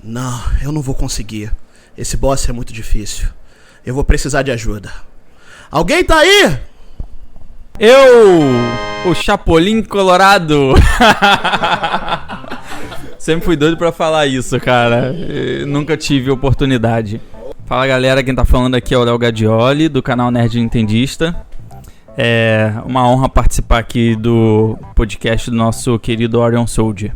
Não, eu não vou conseguir. Esse boss é muito difícil. Eu vou precisar de ajuda. Alguém tá aí? Eu, o Chapolin Colorado. Sempre fui doido pra falar isso, cara. Nunca tive oportunidade. Fala, galera, quem tá falando aqui é o Léo Gadioli, do canal Nerd Nintendista. É uma honra participar aqui do podcast do nosso querido Orion Soldier.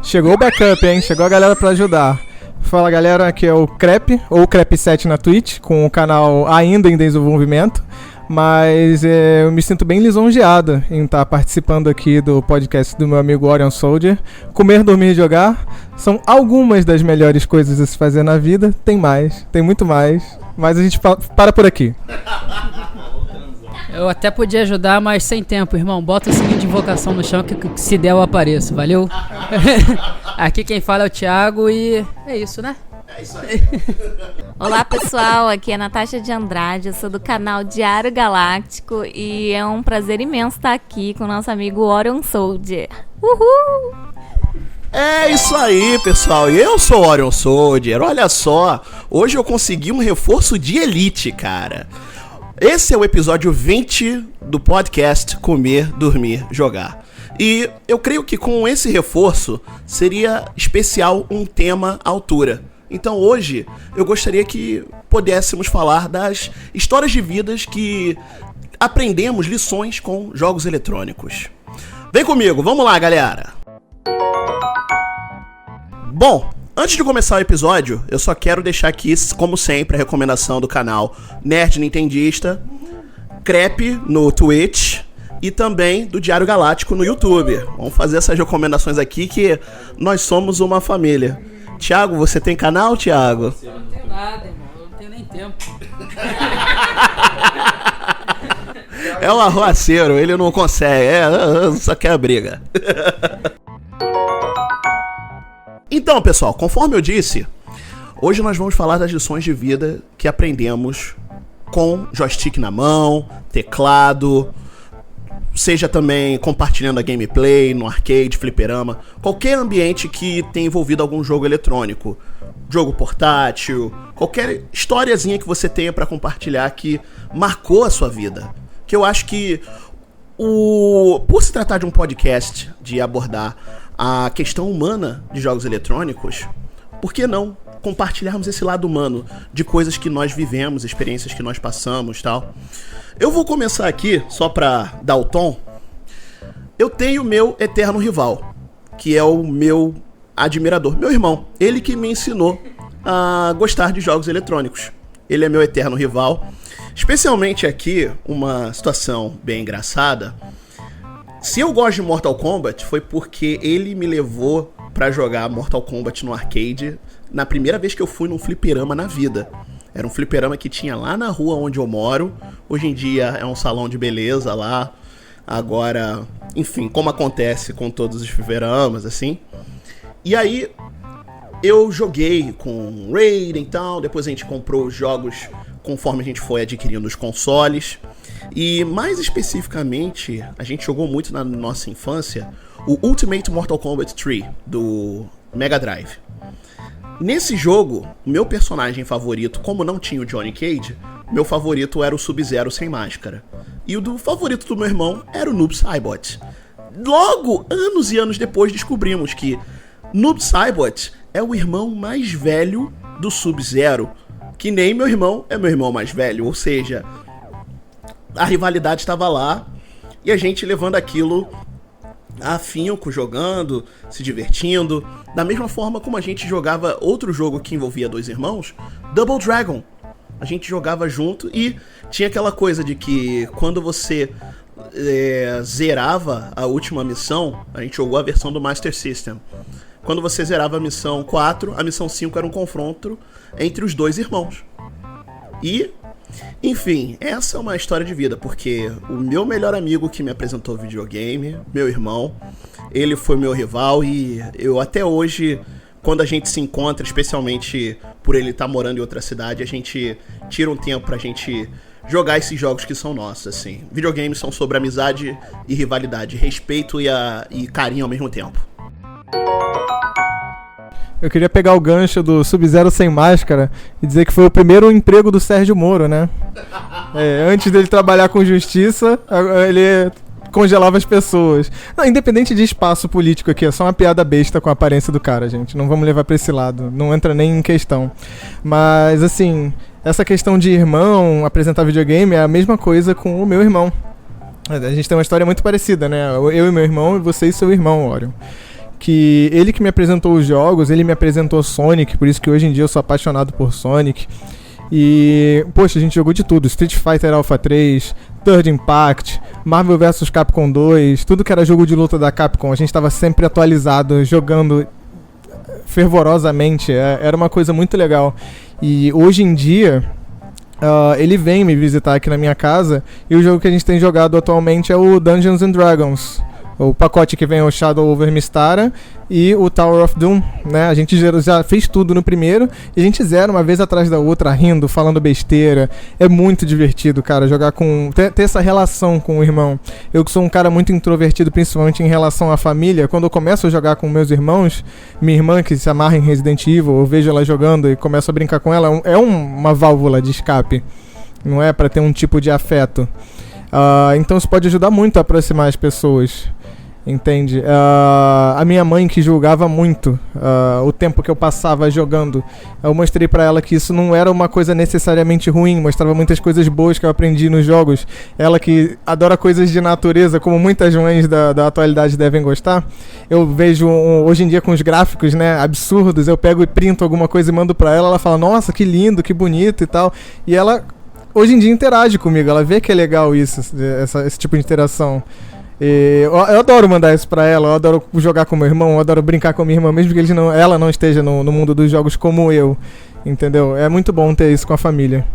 Chegou o backup, hein? Chegou a galera pra ajudar. Fala, galera, aqui é o Crepe, ou Crepe7 na Twitch, com o canal ainda em desenvolvimento. Mas eu me sinto bem lisonjeado em estar participando aqui do podcast do meu amigo Orion Soldier. Comer, dormir e jogar são algumas das melhores coisas a se fazer na vida. Tem mais, tem muito mais. Mas a gente para por aqui. Eu até podia ajudar, mas sem tempo, irmão. Bota o sininho de invocação no chão que se der eu apareço, valeu? Aqui quem fala é o Thiago e é isso, né? É isso aí. Olá, pessoal, aqui é a Natasha de Andrade, eu sou do canal Diário Galáctico e é um prazer imenso estar aqui com o nosso amigo Orion Soldier. Uhul! É isso aí, pessoal, eu sou o Orion Soldier, olha só, hoje eu consegui um reforço de elite, cara. Esse é o episódio 20 do podcast Comer, Dormir, Jogar. E eu creio que com esse reforço seria especial um tema à altura. Então hoje eu gostaria que pudéssemos falar das histórias de vidas que aprendemos lições com jogos eletrônicos. Vem comigo, vamos lá, galera! Bom, antes de começar o episódio, eu só quero deixar aqui, como sempre, a recomendação do canal Nerd Nintendista, Crepe no Twitch e também do Diário Galáctico no YouTube. Vamos fazer essas recomendações aqui que nós somos uma família. Thiago, você tem canal, Thiago? Eu não tenho nada, irmão. Eu não tenho nem tempo. É um arruaceiro, ele não consegue. Só quer a briga. Então, pessoal, conforme eu disse, hoje nós vamos falar das lições de vida que aprendemos com joystick na mão, teclado, seja também compartilhando a gameplay no arcade, fliperama, qualquer ambiente que tenha envolvido algum jogo eletrônico, jogo portátil, qualquer historiazinha que você tenha pra compartilhar que marcou a sua vida. Que eu acho que por se tratar de um podcast, de abordar a questão humana de jogos eletrônicos, por que não compartilharmos esse lado humano de coisas que nós vivemos, experiências que nós passamos e tal. Eu vou começar aqui, só pra dar o tom. Eu tenho meu eterno rival, que é o meu admirador, meu irmão. Ele que me ensinou a gostar de jogos eletrônicos. Ele é meu eterno rival. Especialmente aqui, uma situação bem engraçada. Se eu gosto de Mortal Kombat, foi porque ele me levou pra jogar Mortal Kombat no arcade na primeira vez que eu fui num fliperama na vida. Era um fliperama que tinha lá na rua onde eu moro. Hoje em dia é um salão de beleza lá. Agora, enfim, como acontece com todos os fliperamas, assim. E aí, eu joguei com Raiden e tal. Depois a gente comprou os jogos conforme a gente foi adquirindo os consoles. E mais especificamente, a gente jogou muito na nossa infância o Ultimate Mortal Kombat 3 do Mega Drive. Nesse jogo, o meu personagem favorito, como não tinha o Johnny Cage, meu favorito era o Sub-Zero sem máscara. E o do favorito do meu irmão era o Noob Saibot. Logo, anos e anos depois, descobrimos que Noob Saibot é o irmão mais velho do Sub-Zero, que nem meu irmão é meu irmão mais velho, ou seja, a rivalidade estava lá e a gente levando aquilo afinco, jogando, se divertindo, da mesma forma como a gente jogava outro jogo que envolvia dois irmãos, Double Dragon. A gente jogava junto e tinha aquela coisa de que quando você zerava a última missão, a gente jogou a versão do Master System. Quando você zerava a missão 4, a missão 5 era um confronto entre os dois irmãos. E, enfim, essa é uma história de vida, porque o meu melhor amigo que me apresentou videogame, meu irmão, ele foi meu rival e eu até hoje, quando a gente se encontra, especialmente por ele estar morando em outra cidade, a gente tira um tempo pra gente jogar esses jogos que são nossos, assim. Videogames são sobre amizade e rivalidade, respeito e carinho ao mesmo tempo. Eu queria pegar o gancho do Sub-Zero sem máscara e dizer que foi o primeiro emprego do Sérgio Moro, né? Antes dele trabalhar com justiça, ele congelava as pessoas. Não, independente de espaço político aqui, é só uma piada besta com a aparência do cara, gente. Não vamos levar pra esse lado. Não entra nem em questão. Mas, assim, essa questão de irmão apresentar videogame é a mesma coisa com o meu irmão. A gente tem uma história muito parecida, né? Eu e meu irmão, e você e seu irmão, Orion. Que ele que me apresentou os jogos, ele me apresentou Sonic, por isso que hoje em dia eu sou apaixonado por Sonic. E, poxa, a gente jogou de tudo. Street Fighter Alpha 3, Third Impact, Marvel vs Capcom 2, tudo que era jogo de luta da Capcom. A gente estava sempre atualizado, jogando fervorosamente. Era uma coisa muito legal. E hoje em dia, ele vem me visitar aqui na minha casa, e o jogo que a gente tem jogado atualmente é o Dungeons and Dragons. O pacote que vem é o Shadow over Mystara e o Tower of Doom, né? A gente já fez tudo no primeiro e a gente zera uma vez atrás da outra, rindo, falando besteira. É muito divertido, cara, jogar com... Ter essa relação com o irmão. Eu que sou um cara muito introvertido, principalmente em relação à família, quando eu começo a jogar com meus irmãos, minha irmã que se amarra em Resident Evil, eu vejo ela jogando e começo a brincar com ela, é uma válvula de escape. Não é pra ter um tipo de afeto. Então isso pode ajudar muito a aproximar as pessoas. Entende? A minha mãe, que julgava muito o tempo que eu passava jogando, eu mostrei pra ela que isso não era uma coisa necessariamente ruim, mostrava muitas coisas boas que eu aprendi nos jogos. Ela que adora coisas de natureza, como muitas mães da atualidade devem gostar. Eu vejo hoje em dia com os gráficos, né, absurdos, eu pego e printo alguma coisa e mando pra ela, ela fala, nossa, que lindo, que bonito e tal. E ela hoje em dia interage comigo, ela vê que é legal isso, esse tipo de interação. Eu adoro mandar isso pra ela, eu adoro jogar com meu irmão, eu adoro brincar com minha irmã, mesmo que ela não esteja no mundo dos jogos como eu, entendeu? É muito bom ter isso com a família.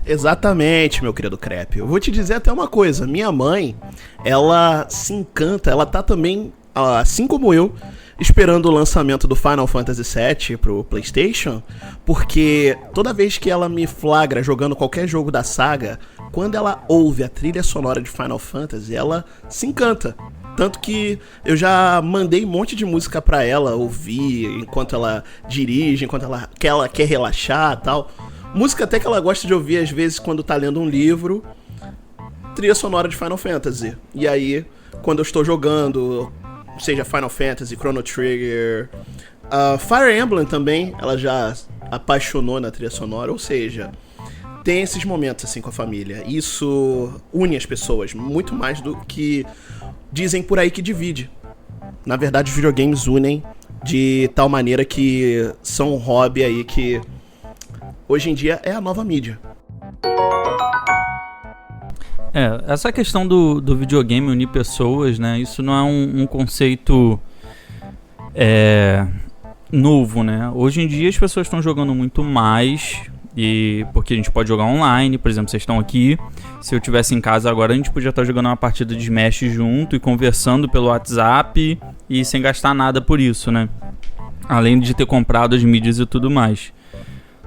Exatamente, meu querido Crepe. Eu vou te dizer até uma coisa, minha mãe, ela se encanta, ela tá também, assim como eu, esperando o lançamento do Final Fantasy VII pro PlayStation, porque toda vez que ela me flagra jogando qualquer jogo da saga, quando ela ouve a trilha sonora de Final Fantasy, ela se encanta. Tanto que eu já mandei um monte de música pra ela ouvir enquanto ela dirige, enquanto ela quer relaxar e tal. Música até que ela gosta de ouvir às vezes quando tá lendo um livro, trilha sonora de Final Fantasy. E aí, quando eu estou jogando, seja Final Fantasy, Chrono Trigger, Fire Emblem também, ela já apaixonou na trilha sonora, ou seja, tem esses momentos assim com a família. Isso une as pessoas, muito mais do que dizem por aí que divide. Na verdade, os videogames unem de tal maneira que são um hobby aí que hoje em dia é a nova mídia. Essa questão do videogame unir pessoas, né? Isso não é um conceito novo, né? Hoje em dia as pessoas estão jogando muito mais, porque a gente pode jogar online. Por exemplo, vocês estão aqui, se eu estivesse em casa agora, a gente podia estar jogando uma partida de Smash junto e conversando pelo WhatsApp e sem gastar nada por isso, né? Além de ter comprado as mídias e tudo mais.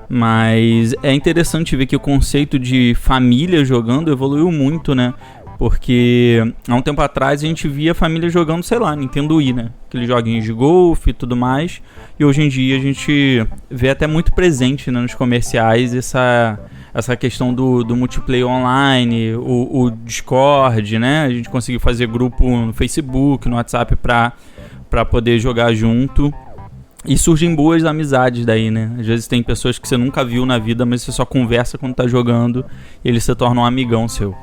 Mas é interessante ver que o conceito de família jogando evoluiu muito, né? Porque há um tempo atrás a gente via a família jogando, sei lá, Nintendo Wii, né? Aqueles joguinhos de golfe e tudo mais. E hoje em dia a gente vê até muito presente, né, nos comerciais essa questão do multiplayer online, o Discord, né? A gente conseguiu fazer grupo no Facebook, no WhatsApp pra poder jogar junto. E surgem boas amizades daí, né? Às vezes tem pessoas que você nunca viu na vida, mas você só conversa quando tá jogando e ele se torna um amigão seu.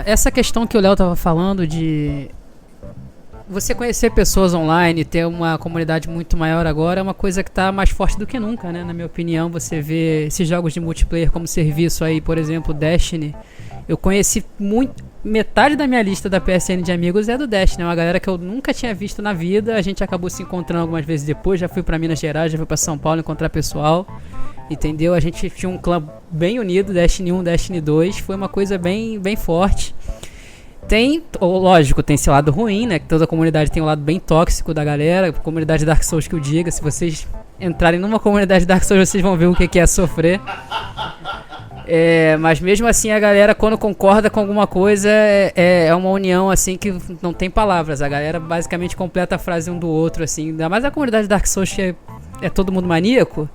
Essa questão que o Léo tava falando de você conhecer pessoas online, ter uma comunidade muito maior agora, é uma coisa que tá mais forte do que nunca, né? Na minha opinião, você vê esses jogos de multiplayer como serviço aí, por exemplo, Destiny. Eu conheci metade da minha lista da PSN de amigos é do Destiny, uma galera que eu nunca tinha visto na vida. A gente acabou se encontrando algumas vezes depois, já fui pra Minas Gerais, já fui pra São Paulo encontrar pessoal, entendeu? A gente tinha um clã bem unido, Destiny 1, Destiny 2, foi uma coisa bem, bem forte. Lógico, tem esse lado ruim, né? Que toda comunidade tem um lado bem tóxico da galera, comunidade Dark Souls que eu diga, se vocês entrarem numa comunidade Dark Souls, vocês vão ver o que é sofrer. Mas mesmo assim a galera, quando concorda com alguma coisa, é uma união assim que não tem palavras. A galera basicamente completa a frase um do outro, assim. Ainda mais a comunidade Dark Souls, que é todo mundo maníaco.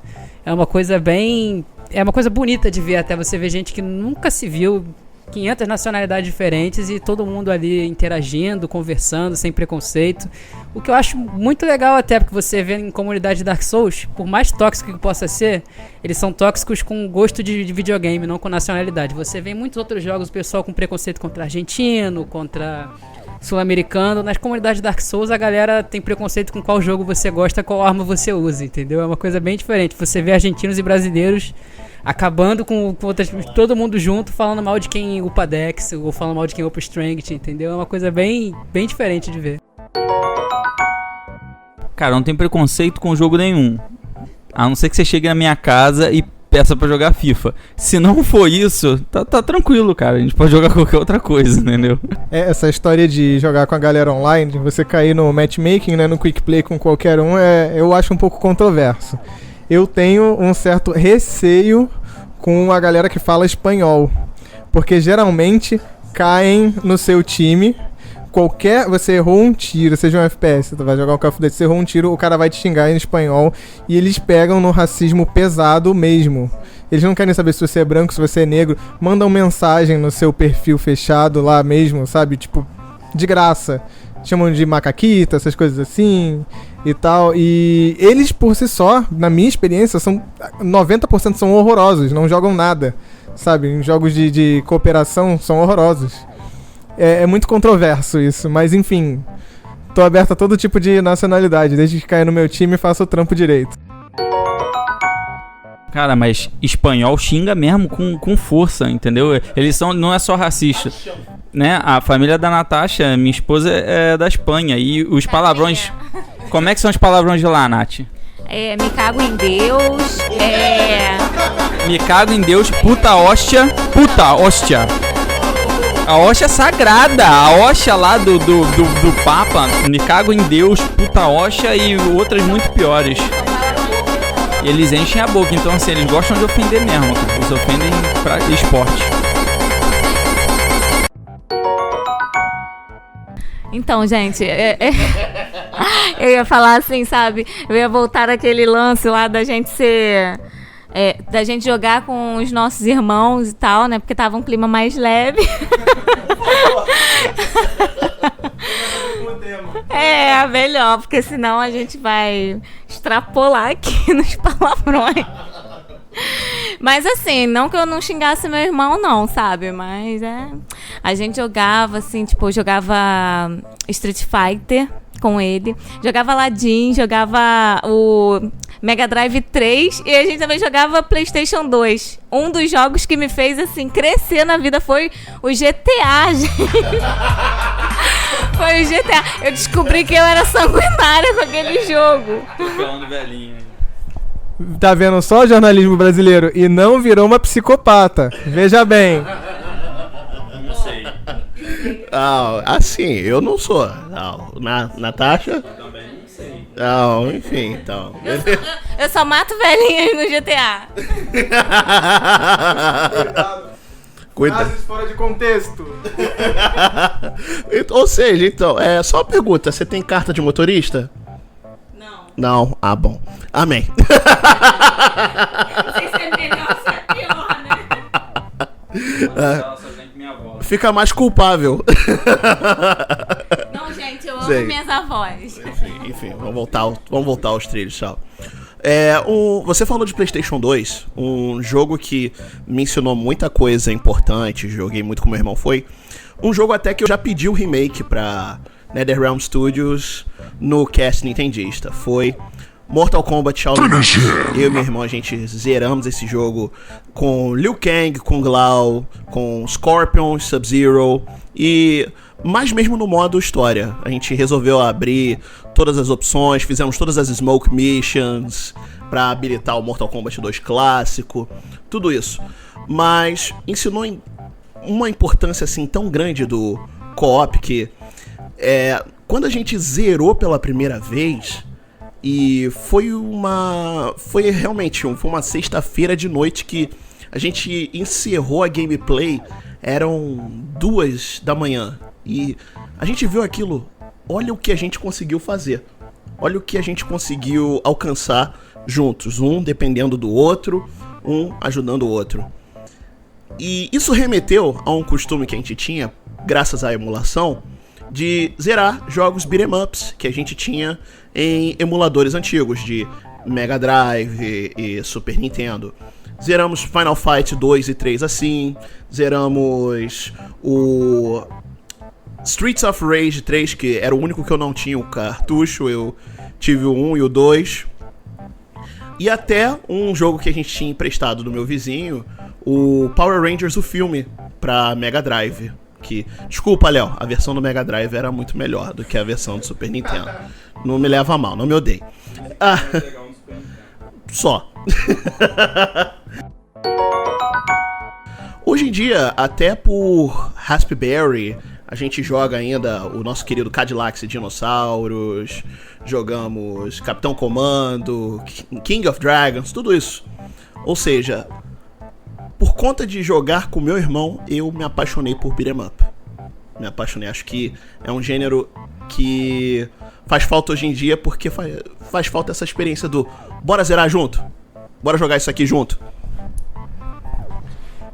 É uma coisa bem... É uma coisa bonita de ver, até você ver gente que nunca se viu, 500 nacionalidades diferentes e todo mundo ali interagindo, conversando, sem preconceito. O que eu acho muito legal até, porque você vê em comunidade Dark Souls, por mais tóxico que possa ser, eles são tóxicos com gosto de videogame, não com nacionalidade. Você vê em muitos outros jogos o pessoal com preconceito contra argentino, contra sul-americano. Nas comunidades Dark Souls a galera tem preconceito com qual jogo você gosta, qual arma você usa, entendeu? É uma coisa bem diferente. Você vê argentinos e brasileiros acabando com todo mundo junto, falando mal de quem upa Dex, ou falando mal de quem upa Strength, entendeu? É uma coisa bem diferente de ver. Cara, não tem preconceito com jogo nenhum. A não ser que você chegue na minha casa e peça pra jogar FIFA. Se não for isso, tá tranquilo, cara. A gente pode jogar qualquer outra coisa, entendeu? Essa história de jogar com a galera online, de você cair no matchmaking, né, no quick play com qualquer um, eu acho um pouco controverso. Eu tenho um certo receio com a galera que fala espanhol, porque geralmente caem no seu time. Você errou um tiro, seja um FPS, tu vai jogar um Call of Duty, você errou um tiro, o cara vai te xingar em espanhol e eles pegam no racismo pesado mesmo. Eles não querem saber se você é branco, se você é negro, mandam mensagem no seu perfil fechado lá mesmo, sabe, tipo, de graça. Chamam de macaquita, essas coisas assim e tal. E eles por si só, na minha experiência, 90% são horrorosos, não jogam nada, sabe? Em jogos de cooperação são horrorosos. É muito controverso isso, mas enfim, tô aberto a todo tipo de nacionalidade, desde que caia no meu time e faça o trampo direito. Cara, mas espanhol xinga mesmo com força, entendeu? Eles não é só racista, né? A família da Natasha, minha esposa, é da Espanha, e os palavrões... Como é que são os palavrões de lá, Nath? Me cago em Deus, Me cago em Deus, puta hóstia. A hóstia sagrada, a hóstia lá do Papa, me cago em Deus, puta hóstia e outras muito piores. E eles enchem a boca, então assim, eles gostam de ofender mesmo, cara. Eles ofendem pra esporte. Então, gente, eu ia falar assim, sabe? Eu ia voltar aquele lance lá da gente ser... da gente jogar com os nossos irmãos e tal, né? Porque tava um clima mais leve. Melhor, porque senão a gente vai extrapolar aqui nos palavrões. Mas assim, não que eu não xingasse meu irmão, não, sabe? Mas a gente jogava assim, tipo, eu jogava Street Fighter com ele, jogava Aladdin, jogava o Mega Drive 3 e a gente também jogava PlayStation 2. Um dos jogos que me fez assim crescer na vida foi o GTA, gente. Foi o GTA. Eu descobri que eu era sanguinária com aquele jogo. Falando velhinho. Tá vendo só o jornalismo brasileiro e não virou uma psicopata. Veja bem. Não sei. Assim, eu não sou. Não, Natasha? Também não sei. Não, enfim, então. Eu só mato velhinhas no GTA. Cuidado. Frases fora de contexto. Ou seja, então, só uma pergunta: você tem carta de motorista? Não? Ah, bom. Amém. Não sei se é melhor, se é pior, né? Fica mais culpável. Não, gente, eu amo minhas avós. Enfim, vamos voltar aos trilhos, tchau. Você falou de PlayStation 2, um jogo que me ensinou muita coisa importante, joguei muito com meu irmão, foi um jogo até que eu já pedi o remake pra NetherRealm Studios no cast nintendista, foi Mortal Kombat Shaolin. Eu e meu irmão, a gente zeramos esse jogo com Liu Kang, com Glau, com Scorpion, Sub-Zero e mais mesmo no modo história. A gente resolveu abrir todas as opções, fizemos todas as Smoke Missions pra habilitar o Mortal Kombat 2 clássico, tudo isso. Mas ensinou uma importância assim tão grande do co-op que quando a gente zerou pela primeira vez, e foi realmente uma sexta-feira de noite que a A gente encerrou a gameplay, eram 2 da manhã. E a gente viu aquilo, olha o que a gente conseguiu fazer. Olha o que a gente conseguiu alcançar juntos, um dependendo do outro, um ajudando o outro. E isso remeteu a um costume que a gente tinha, graças à emulação, de zerar jogos beat'em ups que a gente tinha em emuladores antigos de Mega Drive e Super Nintendo. Zeramos Final Fight 2 e 3 assim, zeramos o Streets of Rage 3, que era o único que eu não tinha o cartucho, eu tive o 1 e o 2. E até um jogo que a gente tinha emprestado do meu vizinho, o Power Rangers, o filme, pra Mega Drive. Que, desculpa, Léo, a versão do Mega Drive era muito melhor do que a versão do Super Nintendo. Não me leva a mal, não me odeie. Só. Hoje em dia, até por Raspberry, a gente joga ainda o nosso querido Cadillacs e Dinossauros, jogamos Capitão Comando, King of Dragons, tudo isso. Ou seja, por conta de jogar com meu irmão, eu me apaixonei por beat'em up. Me apaixonei, acho que é um gênero que faz falta hoje em dia, porque faz falta essa experiência do bora zerar junto, bora jogar isso aqui junto.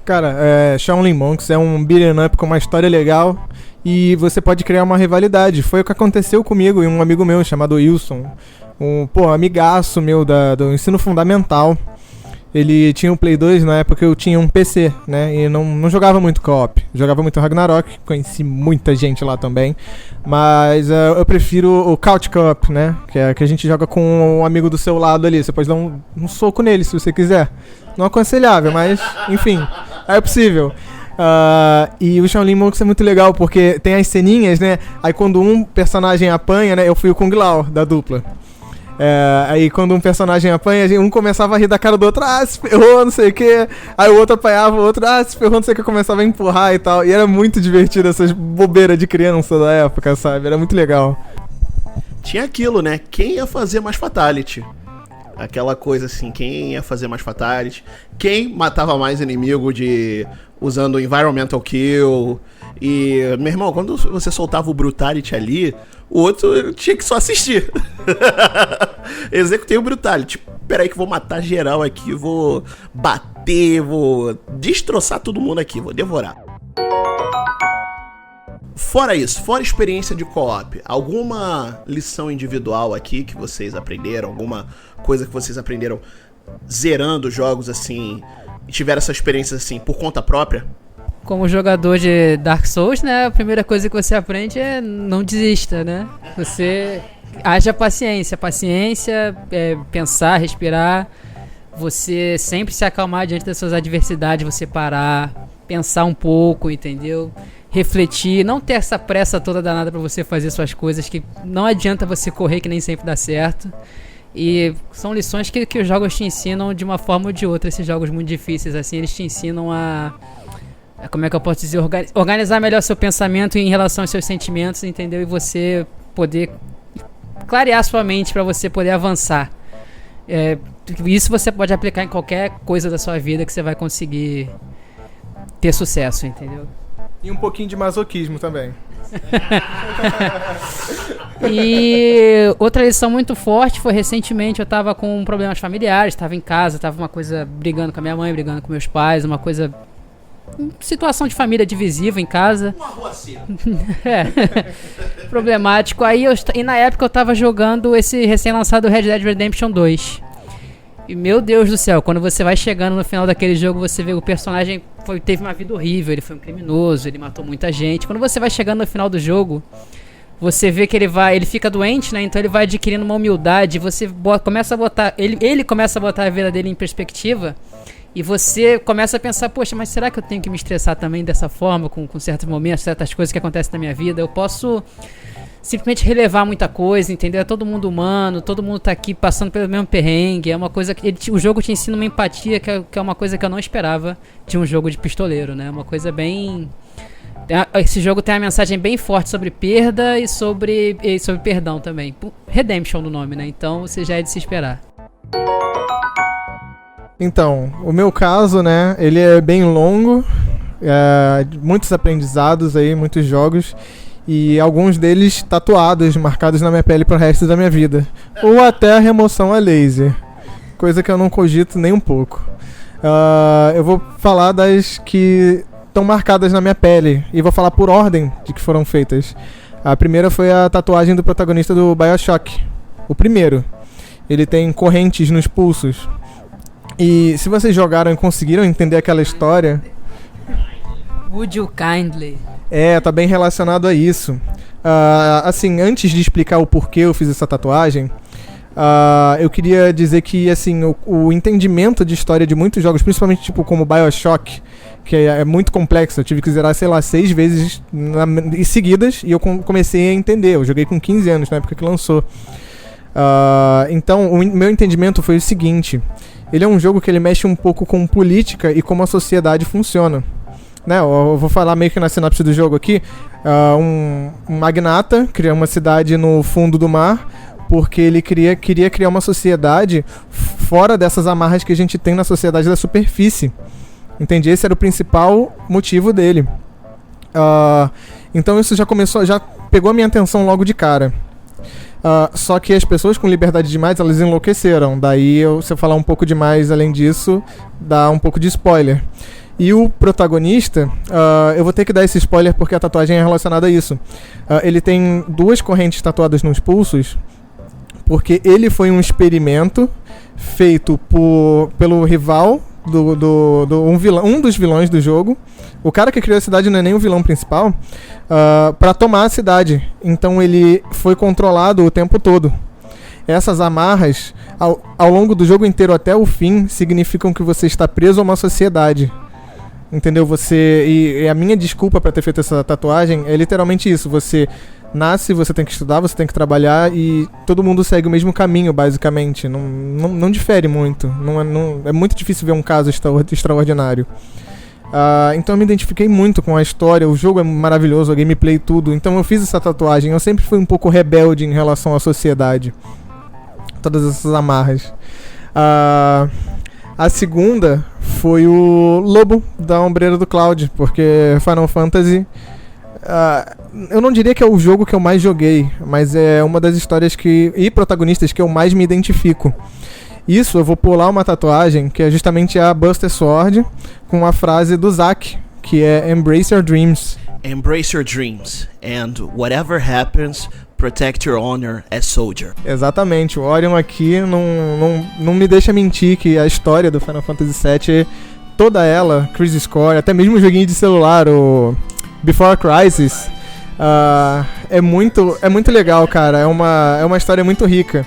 Cara, Shaolin Monks é um beat'em up com uma história legal e você pode criar uma rivalidade. Foi o que aconteceu comigo e um amigo meu chamado Wilson, amigaço meu do ensino fundamental. Ele tinha um Play 2, na época eu tinha um PC, né, e não jogava muito co-op, jogava muito Ragnarok, conheci muita gente lá também, mas eu prefiro o Couch Co-op, né, que é que a gente joga com um amigo do seu lado ali, você pode dar um soco nele se você quiser, não aconselhável, mas enfim, é possível. E o Shaolin Monks é muito legal porque tem as ceninhas, né, aí quando um personagem apanha, né, eu fui o Kung Lao da dupla. Aí quando um personagem apanha, um começava a rir da cara do outro, se ferrou, não sei o que. Aí o outro apanhava, o outro, se ferrou, não sei o que, começava a empurrar e tal. E era muito divertido essas bobeiras de criança da época, sabe? Era muito legal. Tinha aquilo, né? Quem ia fazer mais fatality? Aquela coisa assim, quem ia fazer mais fatality? Quem matava mais inimigo usando Environmental Kill? E, meu irmão, quando você soltava o Brutality ali, o outro tinha que só assistir. Executei o Brutality. Peraí que vou matar geral aqui, vou bater, vou destroçar todo mundo aqui, vou devorar. Fora isso, fora experiência de co-op, alguma lição individual aqui que vocês aprenderam? Alguma coisa que vocês aprenderam zerando jogos assim, e tiveram essa experiência assim por conta própria? Como jogador de Dark Souls, né, a primeira coisa que você aprende é não desista, né? Você haja paciência. Paciência é pensar, respirar, você sempre se acalmar diante das suas adversidades, você parar, pensar um pouco, entendeu? Refletir, não ter essa pressa toda danada pra você fazer suas coisas, que não adianta você correr que nem sempre dá certo. E são lições que os jogos te ensinam de uma forma ou de outra, esses jogos muito difíceis, assim, eles te ensinam como é que eu posso dizer, organizar melhor seu pensamento em relação aos seus sentimentos, entendeu? E você poder clarear sua mente para você poder avançar. Isso você pode aplicar em qualquer coisa da sua vida que você vai conseguir ter sucesso, entendeu? E um pouquinho de masoquismo também. E outra lição muito forte foi recentemente, eu tava com problemas familiares, tava em casa, tava uma coisa brigando com a minha mãe, brigando com meus pais, uma coisa... situação de família divisiva em casa. Problemático. E na época eu tava jogando esse recém-lançado Red Dead Redemption 2. E meu Deus do céu, quando você vai chegando no final daquele jogo, você vê o personagem teve uma vida horrível, ele foi um criminoso, ele matou muita gente. Quando você vai chegando no final do jogo, você vê que ele fica doente, né? Então ele vai adquirindo uma humildade, você começa a botar, ele começa a botar a vida dele em perspectiva. E você começa a pensar, poxa, mas será que eu tenho que me estressar também dessa forma, com certos momentos, certas coisas que acontecem na minha vida? Eu posso simplesmente relevar muita coisa, entendeu? É todo mundo humano, todo mundo tá aqui passando pelo mesmo perrengue. É uma coisa que o jogo te ensina uma empatia, que é uma coisa que eu não esperava de um jogo de pistoleiro, né? Uma coisa bem... Esse jogo tem uma mensagem bem forte sobre perda e sobre perdão também. Redemption no nome, né? Então você já é de se esperar. Então, o meu caso, né, ele é bem longo, muitos aprendizados aí, muitos jogos, e alguns deles tatuados, marcados na minha pele pro resto da minha vida. Ou até a remoção a laser, coisa que eu não cogito nem um pouco. Eu vou falar das que estão marcadas na minha pele, e vou falar por ordem de que foram feitas. A primeira foi a tatuagem do protagonista do BioShock, o primeiro. Ele tem correntes nos pulsos. E se vocês jogaram e conseguiram entender aquela história... Would you kindly? Tá bem relacionado a isso. Assim, antes de explicar o porquê eu fiz essa tatuagem, eu queria dizer que, assim, o entendimento de história de muitos jogos, principalmente tipo como BioShock, que é muito complexo, eu tive que zerar, sei lá, 6 vezes seguidas, e eu comecei a entender. Eu joguei com 15 anos, na época que lançou. Então, o meu entendimento foi o seguinte: ele é um jogo que ele mexe um pouco com política e como a sociedade funciona. Né, eu vou falar meio que na sinopse do jogo aqui. Um magnata cria uma cidade no fundo do mar porque ele queria criar uma sociedade fora dessas amarras que a gente tem na sociedade da superfície. Entendi? Esse era o principal motivo dele. Então isso já pegou a minha atenção logo de cara. Só que as pessoas com liberdade demais, elas enlouqueceram. Daí, se eu falar um pouco demais além disso, dá um pouco de spoiler. E o protagonista, eu vou ter que dar esse spoiler porque a tatuagem é relacionada a isso. Ele tem 2 correntes tatuadas nos pulsos, porque ele foi um experimento feito pelo rival, um dos vilões do jogo. O cara que criou a cidade não é nem o vilão principal, para tomar a cidade. Então ele foi controlado o tempo todo. Essas amarras, ao longo do jogo inteiro até o fim, significam que você está preso a uma sociedade. Entendeu? E a minha desculpa para ter feito essa tatuagem é literalmente isso. Você nasce, você tem que estudar, você tem que trabalhar, e todo mundo segue o mesmo caminho, basicamente. Não difere muito. É muito difícil ver um caso extraordinário. Então eu me identifiquei muito com a história. O jogo é maravilhoso, a gameplay, tudo. Então eu fiz essa tatuagem. Eu sempre fui um pouco rebelde em relação à sociedade. Todas essas amarras. A segunda foi o Lobo da Ombreira do Cloud, porque Final Fantasy, eu não diria que é o jogo que eu mais joguei, mas é uma das histórias e protagonistas que eu mais me identifico. Isso, eu vou pular uma tatuagem que é justamente a Buster Sword, com a frase do Zack, que é Embrace Your Dreams. Embrace your dreams, and whatever happens, protect your honor as soldier. Exatamente, o Orion aqui não me deixa mentir que a história do Final Fantasy VII, toda ela, Crisis Core, até mesmo o joguinho de celular, o Before Crisis, é muito legal, cara. É uma história muito rica.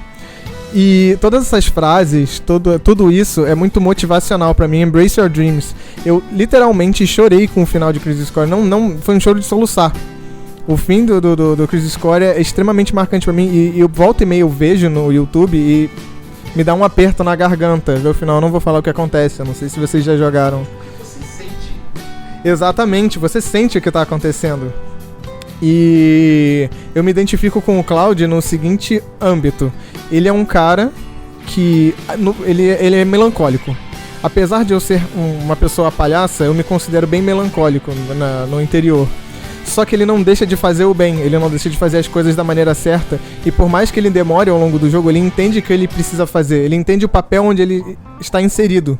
E todas essas frases, tudo isso é muito motivacional pra mim. Embrace Your Dreams. Eu literalmente chorei com o final de Crisis Core. Não foi um choro de soluçar. O fim do Crisis Core é extremamente marcante pra mim. E eu volta e meia eu vejo no YouTube e me dá um aperto na garganta ver o final. Eu não vou falar o que acontece. Eu não sei se vocês já jogaram. Você sente? Exatamente, você sente o que tá acontecendo. E eu me identifico com o Cloud no seguinte âmbito. Ele é um cara que ele é melancólico. Apesar de eu ser uma pessoa palhaça, eu me considero bem melancólico no interior. Só que ele não deixa de fazer o bem, ele não deixa de fazer as coisas da maneira certa. E por mais que ele demore ao longo do jogo, ele entende o que ele precisa fazer. Ele entende o papel onde ele está inserido.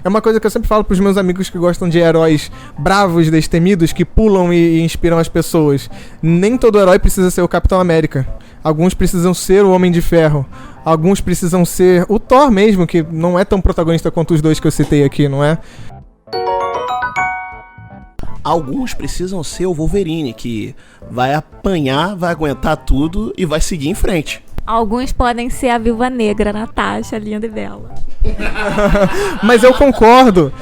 É uma coisa que eu sempre falo pros meus amigos que gostam de heróis bravos, destemidos, que pulam e inspiram as pessoas. Nem todo herói precisa ser o Capitão América. Alguns precisam ser o Homem de Ferro. Alguns precisam ser o Thor mesmo, que não é tão protagonista quanto os dois que eu citei aqui, não é? Alguns precisam ser o Wolverine, que vai apanhar, vai aguentar tudo e vai seguir em frente. Alguns podem ser a Viúva Negra, Natasha, linda e bela. Mas eu concordo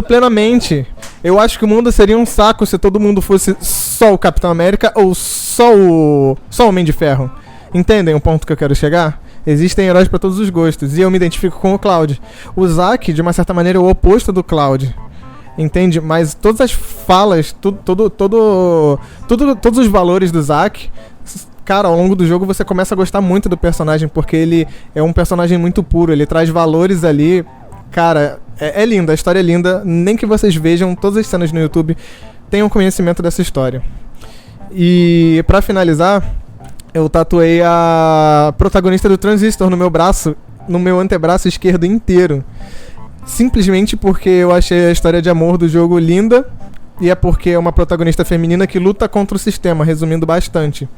plenamente. Eu acho que o mundo seria um saco se todo mundo fosse só o Capitão América ou só o Homem de Ferro. Entendem o ponto que eu quero chegar? Existem heróis para todos os gostos, e eu me identifico com o Cloud. O Zack, de uma certa maneira, é o oposto do Cloud. Entende? Mas todas as falas, todos os valores do Zack, cara, ao longo do jogo você começa a gostar muito do personagem, porque ele é um personagem muito puro, ele traz valores ali, Cara, é linda, a história é linda. Nem que vocês vejam todas as cenas no YouTube, tenham conhecimento dessa história. E pra finalizar, eu tatuei a protagonista do Transistor no meu braço, no meu antebraço esquerdo inteiro. Simplesmente porque eu achei a história de amor do jogo linda, e é porque é uma protagonista feminina que luta contra o sistema, resumindo bastante.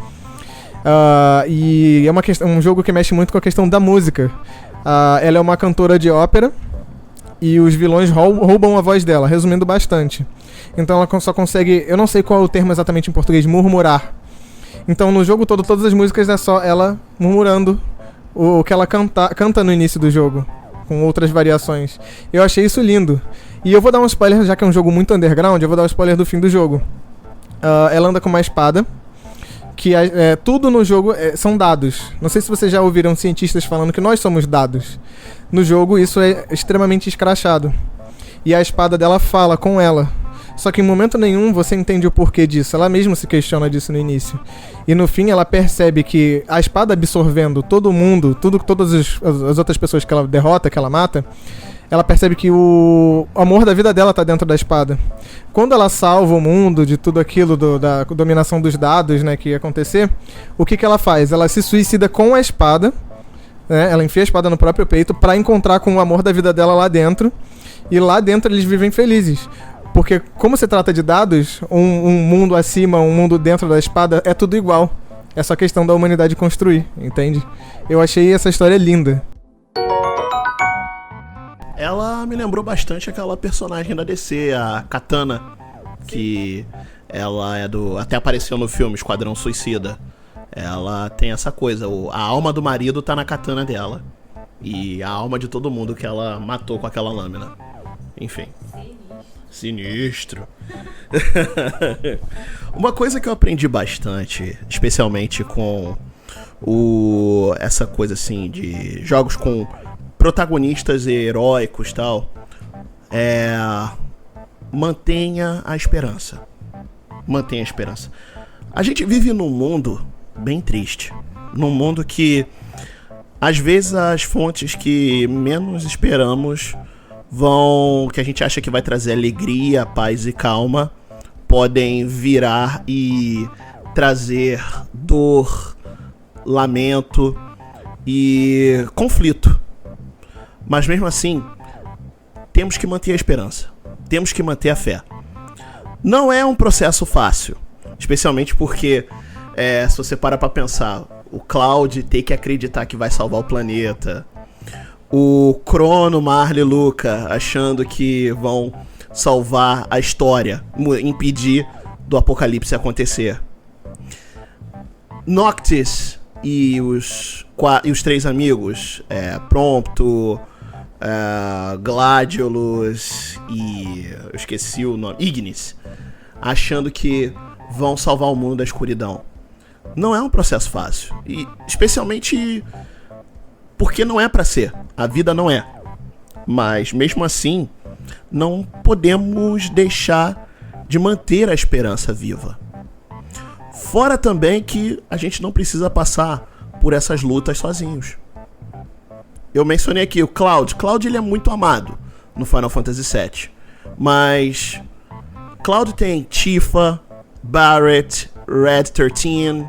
E é um jogo que mexe muito com a questão da música. Ela é uma cantora de ópera e os vilões roubam a voz dela, resumindo bastante. Então ela só consegue, eu não sei qual é o termo exatamente em português, murmurar. Então no jogo todo, todas as músicas é só ela murmurando o que ela canta no início do jogo, com outras variações. Eu achei isso lindo. E eu vou dar um spoiler, já que é um jogo muito underground, eu vou dar um spoiler do fim do jogo. Ela anda com uma espada, que tudo no jogo são dados. Não sei se vocês já ouviram cientistas falando que nós somos dados. No jogo isso é extremamente escrachado. E a espada dela fala com ela. Só que em momento nenhum você entende o porquê disso. Ela mesma se questiona disso no início. E no fim ela percebe que a espada absorvendo todo mundo, todas as outras pessoas que ela derrota, que ela mata, ela percebe que o amor da vida dela tá dentro da espada. Quando ela salva o mundo de tudo aquilo da dominação dos dados, né, que ia acontecer, o que ela faz? Ela se suicida com a espada, né, ela enfia a espada no próprio peito pra encontrar com o amor da vida dela lá dentro. E lá dentro eles vivem felizes. Porque como se trata de dados, um mundo acima, um mundo dentro da espada, é tudo igual. É só questão da humanidade construir, entende? Eu achei essa história linda. Ela me lembrou bastante aquela personagem da DC, a Katana, que ela é até apareceu no filme Esquadrão Suicida. Ela tem essa coisa, a alma do marido tá na katana dela. E a alma de todo mundo que ela matou com aquela lâmina. Enfim. Sinistro. Uma coisa que eu aprendi bastante, especialmente com essa coisa assim de jogos com protagonistas heróicos e tal, é mantenha a esperança. Mantenha a esperança. A gente vive num mundo bem triste, num mundo que às vezes as fontes que menos esperamos que a gente acha que vai trazer alegria, paz e calma, podem virar e trazer dor, lamento e conflito. Mas mesmo assim, temos que manter a esperança, temos que manter a fé. Não é um processo fácil, especialmente porque se você para pra pensar, o Cloud tem que acreditar que vai salvar o planeta, o Crono, Marle e Luca achando que vão salvar a história, impedir do apocalipse acontecer. Noctis e os 3 amigos, Prompto, Gladiolus e eu esqueci o nome, Ignis, achando que vão salvar o mundo da escuridão. Não é um processo fácil, e especialmente porque não é pra ser, a vida não é. Mas mesmo assim, não podemos deixar de manter a esperança viva. Fora também que a gente não precisa passar por essas lutas sozinhos. Eu mencionei aqui o Cloud. Cloud ele é muito amado no Final Fantasy VII. Mas Cloud tem Tifa, Barret, Red 13,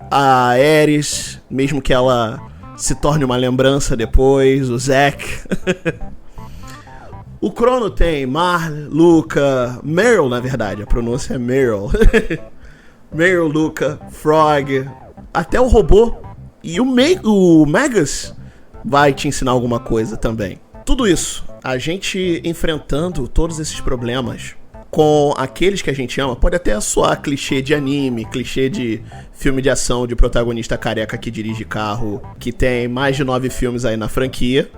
a Aeris, mesmo que ela se torne uma lembrança depois, o Zack. O Crono tem Marle, Luca, Meryl, na verdade, a pronúncia é Meryl. Meryl, Luca, Frog, até o robô. E o Magus vai te ensinar alguma coisa também. Tudo isso, a gente enfrentando todos esses problemas com aqueles que a gente ama, pode até soar clichê de anime, clichê de filme de ação de protagonista careca que dirige carro, que tem mais de 9 filmes aí na franquia.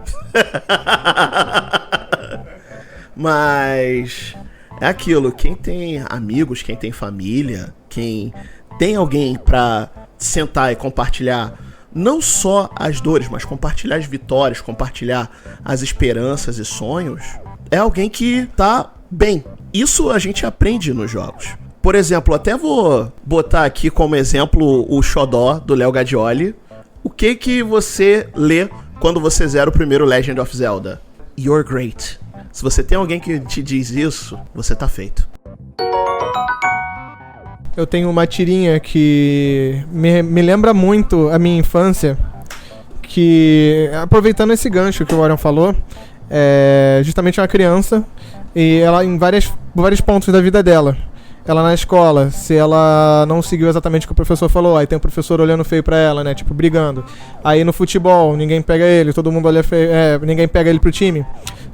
Mas é aquilo, quem tem amigos, quem tem família, quem tem alguém pra sentar e compartilhar não só as dores, mas compartilhar as vitórias, compartilhar as esperanças e sonhos, é alguém que tá bem. Isso a gente aprende nos jogos. Por exemplo, até vou botar aqui como exemplo o Xodó do Léo Gadioli. O que você lê quando você zera o primeiro Legend of Zelda? you're great. Se você tem alguém que te diz isso, você tá feito. Eu tenho uma tirinha que me lembra muito a minha infância, que, aproveitando esse gancho que o Warren falou, é justamente uma criança, e ela em vários pontos da vida dela. Ela na escola, se ela não seguiu exatamente o que o professor falou, aí tem o professor olhando feio pra ela, né, tipo, brigando. Aí no futebol, ninguém pega ele, todo mundo olha feio, ninguém pega ele pro time,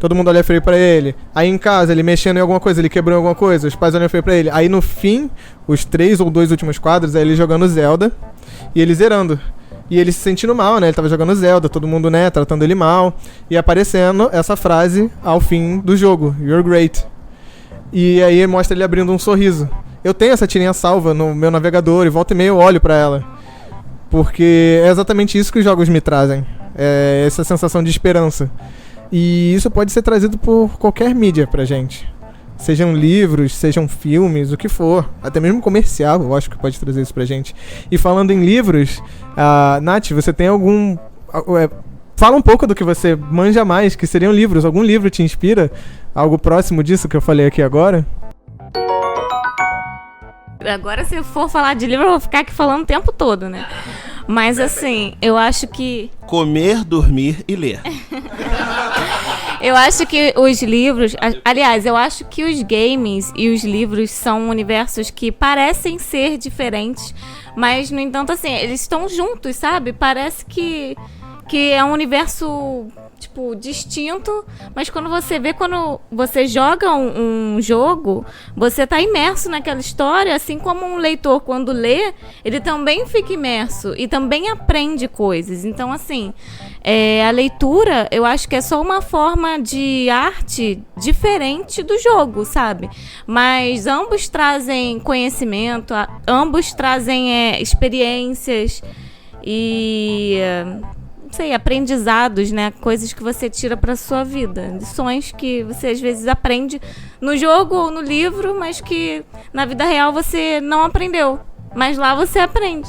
todo mundo olha feio pra ele. Aí em casa, ele mexendo em alguma coisa, ele quebrou alguma coisa, os pais olham feio pra ele. Aí no fim, os 3 ou 2 últimos quadros, é ele jogando Zelda e ele zerando. E ele se sentindo mal, né, ele tava jogando Zelda, todo mundo, né, tratando ele mal, e aparecendo essa frase ao fim do jogo, you're great. E aí mostra ele abrindo um sorriso. Eu tenho essa tirinha salva no meu navegador e volta e meia eu olho pra ela. Porque é exatamente isso que os jogos me trazem. É essa sensação de esperança. E isso pode ser trazido por qualquer mídia pra gente. Sejam livros, sejam filmes, o que for. Até mesmo comercial, eu acho que pode trazer isso pra gente. E falando em livros, Nath, você tem algum... Fala um pouco do que você manja mais, que seriam livros. Algum livro te inspira? Algo próximo disso que eu falei aqui agora? Agora, se for falar de livro, eu vou ficar aqui falando o tempo todo, né? Mas, assim, eu acho que... Comer, dormir e ler. Eu acho que os livros... Aliás, eu acho que os games e os livros são universos que parecem ser diferentes, mas, no entanto, assim, eles estão juntos, sabe? Parece que é um universo, tipo, distinto, mas quando você joga um jogo, você tá imerso naquela história, assim como um leitor, quando lê, ele também fica imerso e também aprende coisas. Então, assim, a leitura, eu acho que é só uma forma de arte diferente do jogo, sabe? Mas ambos trazem conhecimento, ambos trazem experiências e... não sei, aprendizados, né? Coisas que você tira pra sua vida. Lições que você às vezes aprende no jogo ou no livro, mas que na vida real você não aprendeu. Mas lá você aprende.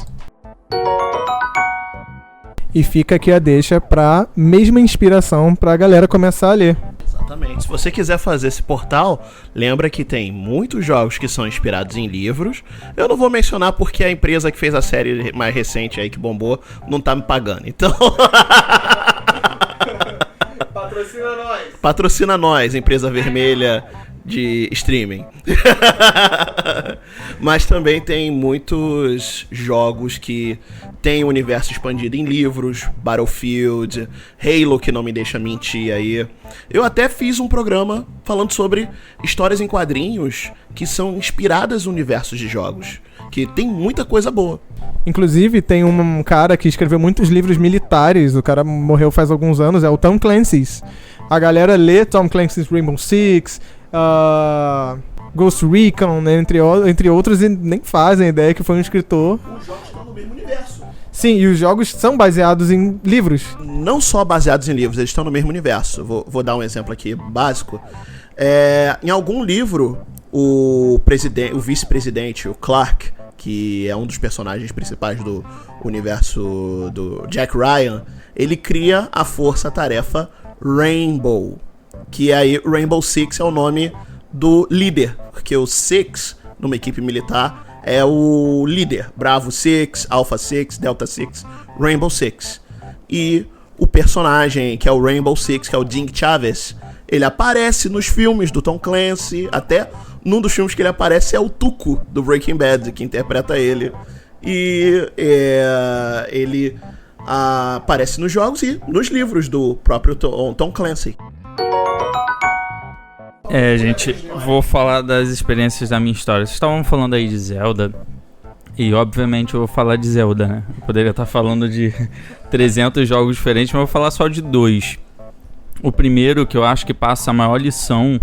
E fica aqui a deixa pra mesma inspiração pra galera começar a ler. Exatamente. Se você quiser fazer esse portal, lembra que tem muitos jogos que são inspirados em livros. Eu não vou mencionar porque a empresa que fez a série mais recente aí que bombou não tá me pagando. Então... Patrocina nós. Patrocina nós, empresa vermelha de streaming. Mas também tem muitos jogos que tem o universo expandido em livros, Battlefield, Halo, que não me deixa mentir aí. Eu até fiz um programa falando sobre histórias em quadrinhos que são inspiradas no universo de jogos, que tem muita coisa boa. Inclusive, tem um cara que escreveu muitos livros militares, o cara morreu faz alguns anos, é o Tom Clancy. A galera lê Tom Clancy's Rainbow Six, Ghost Recon, né, entre outros, e nem fazem ideia que foi um escritor. Os jogos estão no mesmo universo. Sim, e os jogos são baseados em livros. Não só baseados em livros, eles estão no mesmo universo. Vou dar um exemplo aqui básico. Em algum livro, o vice-presidente, o Clark, que é um dos personagens principais do universo do Jack Ryan, ele cria a força-tarefa Rainbow, que aí Rainbow Six é o nome do líder, porque o Six, numa equipe militar, é o líder. Bravo Six, Alpha Six, Delta Six, Rainbow Six. E o personagem que é o Rainbow Six, que é o Dink Chavez, ele aparece nos filmes do Tom Clancy, até num dos filmes que ele aparece é o Tuco, do Breaking Bad, que interpreta ele. E ele aparece nos jogos e nos livros do próprio Tom Clancy. Gente, vou falar das experiências da minha história. Vocês estavam falando aí de Zelda, e obviamente eu vou falar de Zelda, né? Eu poderia estar falando de 300 jogos diferentes, mas eu vou falar só de 2. O primeiro, que eu acho que passa a maior lição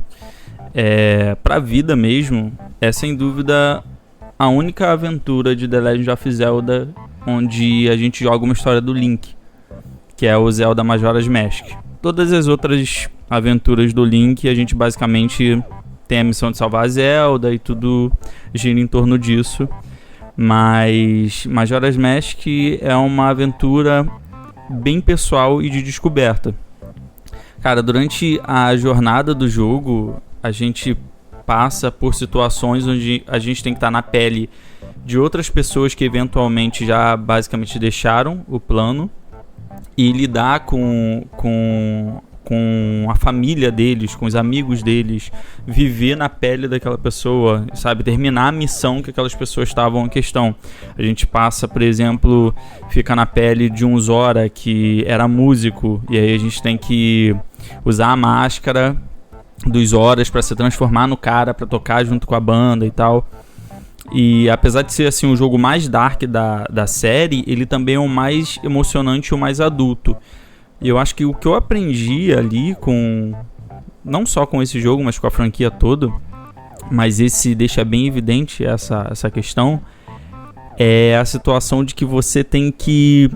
pra vida mesmo, é sem dúvida a única aventura de The Legend of Zelda onde a gente joga uma história do Link, que é o Zelda Majora's Mask. Todas as outras aventuras do Link, a gente basicamente tem a missão de salvar a Zelda e tudo gira em torno disso. Mas Majora's Mask é uma aventura bem pessoal e de descoberta. Cara, durante a jornada do jogo, a gente passa por situações onde a gente tem que estar na pele de outras pessoas que eventualmente já basicamente deixaram o plano e lidar com a família deles, com os amigos deles, viver na pele daquela pessoa, sabe? Terminar a missão que aquelas pessoas estavam em questão. A gente passa, por exemplo, fica na pele de um Zora que era músico, e aí a gente tem que usar a máscara dos Zoras para se transformar no cara, para tocar junto com a banda e tal. E apesar de ser assim o jogo mais dark da série, ele também é o mais emocionante e o mais adulto. E eu acho que o que eu aprendi ali não só com esse jogo, mas com a franquia toda, mas esse deixa bem evidente essa questão, é a situação de que você tem que,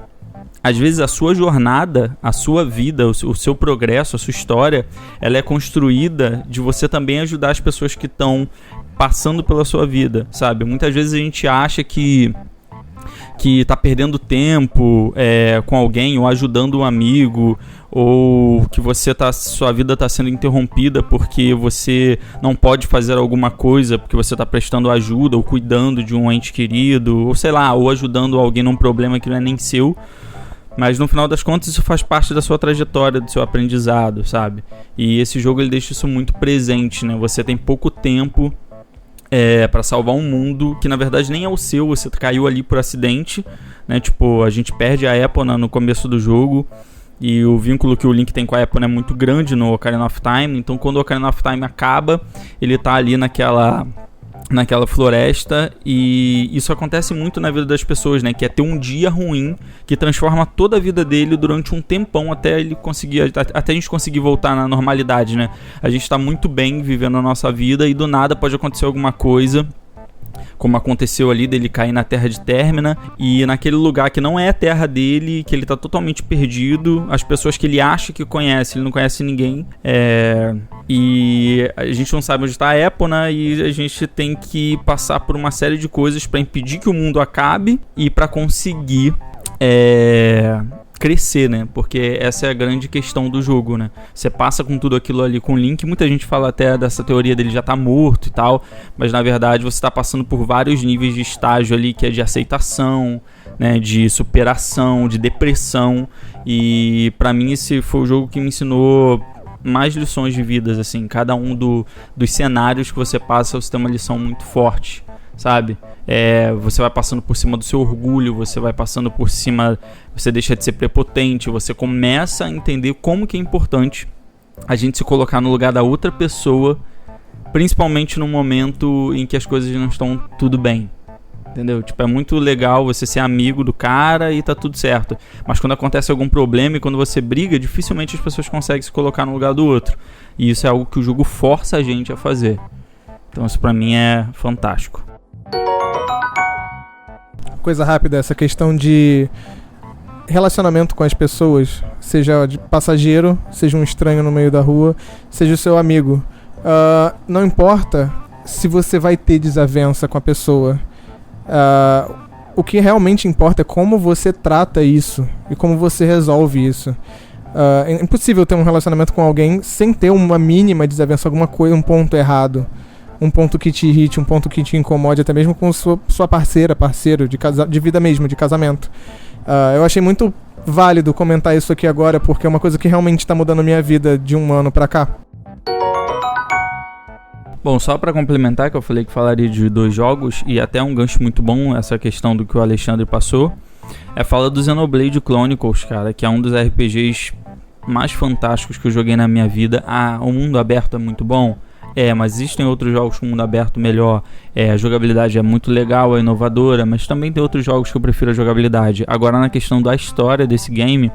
às vezes a sua jornada, a sua vida, o seu progresso, a sua história, ela é construída de você também ajudar as pessoas que estão passando pela sua vida, sabe? Muitas vezes a gente acha que tá perdendo tempo com alguém, ou ajudando um amigo, ou que sua vida está sendo interrompida porque você não pode fazer alguma coisa, porque você está prestando ajuda, ou cuidando de um ente querido, ou sei lá, ou ajudando alguém num problema que não é nem seu. Mas no final das contas isso faz parte da sua trajetória, do seu aprendizado, sabe? E esse jogo ele deixa isso muito presente, né? Você tem pouco tempo para salvar um mundo que na verdade nem é o seu, você caiu ali por acidente, né? Tipo, a gente perde a Epona no começo do jogo, e o vínculo que o Link tem com a Epona é muito grande no Ocarina of Time. Então quando o Ocarina of Time acaba, ele tá ali naquela floresta, e isso acontece muito na vida das pessoas, né? Que é ter um dia ruim que transforma toda a vida dele durante um tempão até a gente conseguir voltar na normalidade, né? A gente tá muito bem vivendo a nossa vida e do nada pode acontecer alguma coisa, como aconteceu ali dele cair na terra de Termina, e naquele lugar que não é a terra dele, que ele tá totalmente perdido, as pessoas que ele acha que conhece, ele não conhece ninguém, e a gente não sabe onde está a Epona, e a gente tem que passar por uma série de coisas para impedir que o mundo acabe e para conseguir crescer, né? Porque essa é a grande questão do jogo, né? Você passa com tudo aquilo ali com o Link, muita gente fala até dessa teoria dele já tá morto e tal, mas na verdade você tá passando por vários níveis de estágio ali, que é de aceitação, né? De superação, de depressão, e pra mim esse foi o jogo que me ensinou mais lições de vida, assim. Cada um dos cenários que você passa, você tem uma lição muito forte, sabe? Você vai passando por cima do seu orgulho, você vai passando por cima, você deixa de ser prepotente, você começa a entender como que é importante a gente se colocar no lugar da outra pessoa, principalmente no momento em que as coisas não estão tudo bem, entendeu? Tipo, é muito legal você ser amigo do cara e tá tudo certo, mas quando acontece algum problema e quando você briga, dificilmente as pessoas conseguem se colocar no lugar do outro, e isso é algo que o jogo força a gente a fazer. Então isso pra mim é fantástico. Coisa rápida, essa questão de relacionamento com as pessoas, seja de passageiro, seja um estranho no meio da rua, seja o seu amigo. Não importa se você vai ter desavença com a pessoa. O que realmente importa é como você trata isso e como você resolve isso. É impossível ter um relacionamento com alguém sem ter uma mínima desavença, alguma coisa, um ponto errado, um ponto que te irrite, um ponto que te incomode, até mesmo com sua parceiro de vida mesmo, de casamento. Eu achei muito válido comentar isso aqui agora, porque é uma coisa que realmente está mudando a minha vida de um ano pra cá. Bom, só pra complementar, que eu falei que falaria de 2 jogos, e até um gancho muito bom, essa questão do que o Alexandre passou, fala do Xenoblade Chronicles, cara, que é um dos RPGs mais fantásticos que eu joguei na minha vida. O mundo aberto é muito bom, mas existem outros jogos com mundo aberto melhor, a jogabilidade é muito legal, é inovadora, mas também tem outros jogos que eu prefiro a jogabilidade. Agora, na questão da história desse game,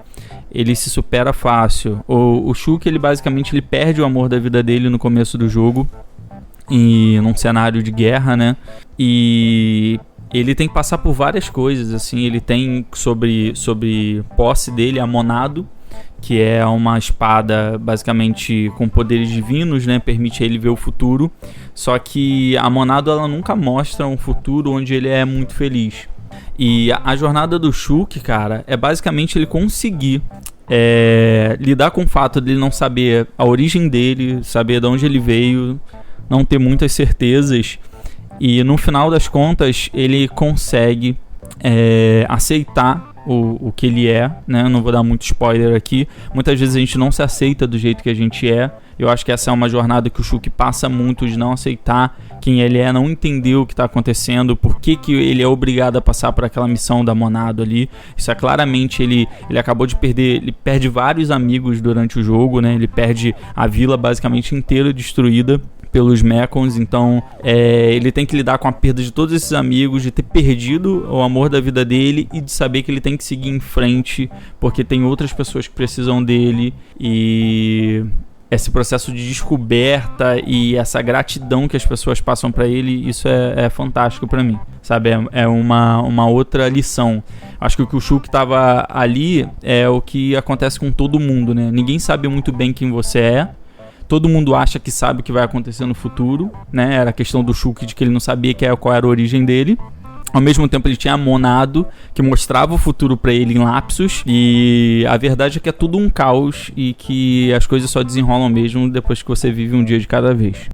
ele se supera fácil. O Shuki, ele basicamente perde o amor da vida dele no começo do jogo, e num cenário de guerra, né? E ele tem que passar por várias coisas, assim. Ele tem sobre posse dele a Monado, que é uma espada basicamente com poderes divinos, né? Permite ele ver o futuro. Só que a Monado, ela nunca mostra um futuro onde ele é muito feliz. E a jornada do Shuki, cara, é basicamente ele conseguir lidar com o fato de ele não saber a origem dele, saber de onde ele veio, não ter muitas certezas, e no final das contas ele consegue aceitar o que ele é, né? Eu não vou dar muito spoiler aqui. Muitas vezes a gente não se aceita do jeito que a gente é. Eu acho que essa é uma jornada que o Shulk passa muito, de não aceitar quem ele é, não entender o que está acontecendo, por que ele é obrigado a passar por aquela missão da Monado ali. Isso é claramente, ele acabou de perder, ele perde vários amigos durante o jogo, né? Ele perde a vila basicamente inteira destruída pelos Mechons, então ele tem que lidar com a perda de todos esses amigos, de ter perdido o amor da vida dele e de saber que ele tem que seguir em frente, porque tem outras pessoas que precisam dele, e esse processo de descoberta e essa gratidão que as pessoas passam pra ele, isso é fantástico pra mim, sabe? É uma outra lição. Acho que o que o Shulk tava ali é o que acontece com todo mundo, né? Ninguém sabe muito bem quem você é. Todo mundo acha que sabe o que vai acontecer no futuro, né? Era a questão do Shulk, de que ele não sabia qual era a origem dele. Ao mesmo tempo ele tinha a Monado, que mostrava o futuro pra ele em lapsos. E a verdade é que é tudo um caos e que as coisas só desenrolam mesmo depois que você vive um dia de cada vez.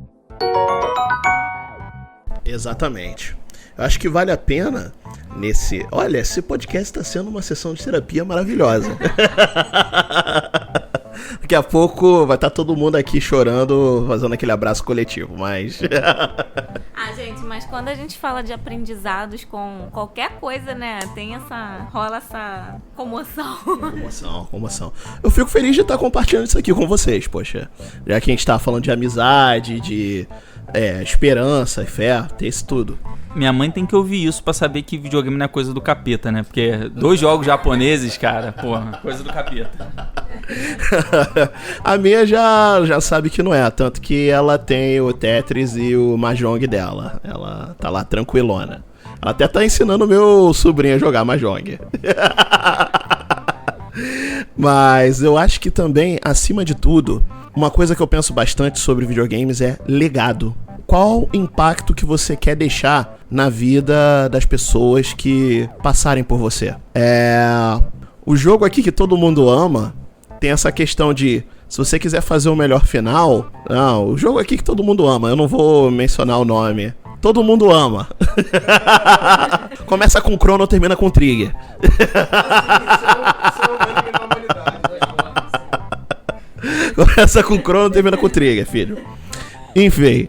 Exatamente. Eu acho que vale a pena nesse... Olha, esse podcast está sendo uma sessão de terapia maravilhosa. Daqui a pouco vai estar todo mundo aqui chorando, fazendo aquele abraço coletivo, mas... Gente, mas quando a gente fala de aprendizados com qualquer coisa, né, rola essa comoção. Comoção. Eu fico feliz de estar compartilhando isso aqui com vocês, poxa. Já que a gente tá falando de amizade, de esperança e fé, tem isso tudo. Minha mãe tem que ouvir isso pra saber que videogame não é coisa do capeta, né? Porque 2 jogos japoneses, cara, porra, coisa do capeta. A minha já sabe que não é, tanto que ela tem o Tetris e o Mahjong dela. Ela tá lá tranquilona. Ela até tá ensinando meu sobrinho a jogar Mahjong. Mas eu acho que também, acima de tudo, uma coisa que eu penso bastante sobre videogames é legado. Qual impacto que você quer deixar na vida das pessoas que passarem por você? O jogo aqui que todo mundo ama tem essa questão de, se você quiser fazer o melhor final... Não, o jogo aqui que todo mundo ama, eu não vou mencionar o nome. Todo mundo ama. Começa com Chrono, termina com Trigger. Começa com Chrono, termina com Trigger, filho. Enfim,